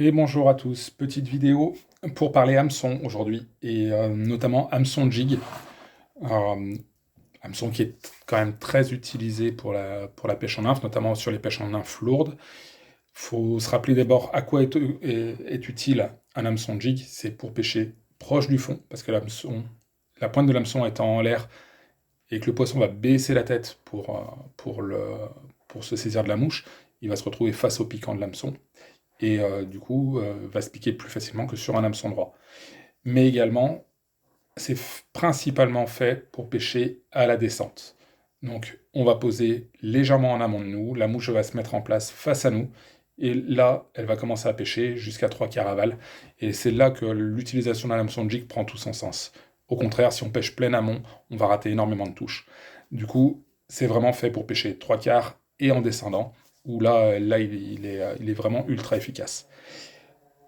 Et bonjour à tous, petite vidéo pour parler hameçon aujourd'hui, et notamment hameçon jig, euh, hameçon qui est quand même très utilisé pour la pêche en nymphe, notamment sur les pêches en nymphe lourdes. Il faut se rappeler d'abord à quoi est utile un hameçon jig, c'est pour pêcher proche du fond, parce que la pointe de l'hameçon étant en l'air et que le poisson va baisser la tête pour se saisir de la mouche, il va se retrouver face au piquant de l'hameçon et du coup va se piquer plus facilement que sur un hameçon droit. Mais également, c'est principalement fait pour pêcher à la descente. Donc on va poser légèrement en amont de nous, la mouche va se mettre en place face à nous, et là, elle va commencer à pêcher jusqu'à 3 quarts aval, et c'est là que l'utilisation d'un hameçon jig prend tout son sens. Au contraire, si on pêche plein amont, on va rater énormément de touches. Du coup, c'est vraiment fait pour pêcher 3 quarts et en descendant, où là il est vraiment ultra efficace.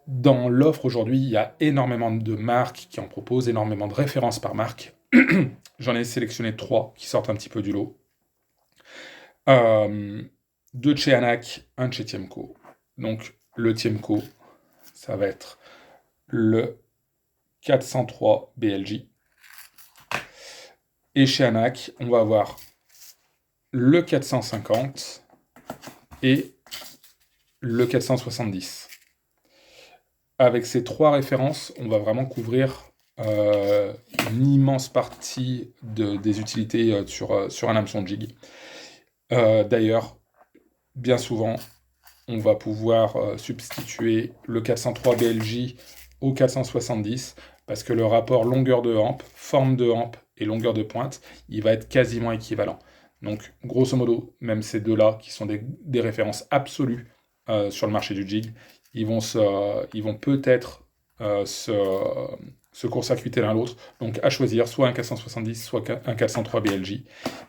Dans l'offre aujourd'hui, il y a énormément de marques qui en proposent, énormément de références par marque. J'en ai sélectionné 3 qui sortent un petit peu du lot. Euh, Deux de chez Anak, un de chez Tiemco. Donc le Tiemco, ça va être le 403 BLJ. Et chez Anak, on va avoir le 450 et le 470. Avec ces 3 références, on va vraiment couvrir une immense partie des utilités sur un hameçon jig. D'ailleurs, bien souvent, on va pouvoir substituer le 403 BLJ au 470 parce que le rapport longueur de hampe, forme de hampe et longueur de pointe, il va être quasiment équivalent. Donc, grosso modo, même ces deux-là, qui sont des références absolues sur le marché du jig, ils vont peut-être se court-circuiter l'un l'autre. Donc, à choisir, soit un 470, soit un 403 BLJ.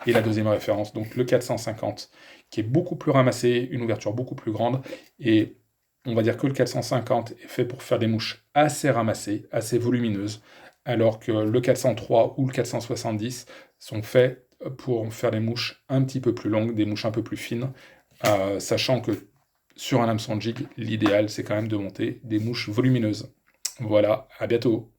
Et la deuxième référence, donc le 450, qui est beaucoup plus ramassé, une ouverture beaucoup plus grande, et on va dire que le 450 est fait pour faire des mouches assez ramassées, assez volumineuses, alors que le 403 ou le 470 sont faits pour faire des mouches un petit peu plus longues, des mouches un peu plus fines, sachant que sur un hameçon jig, l'idéal c'est quand même de monter des mouches volumineuses. Voilà, à bientôt.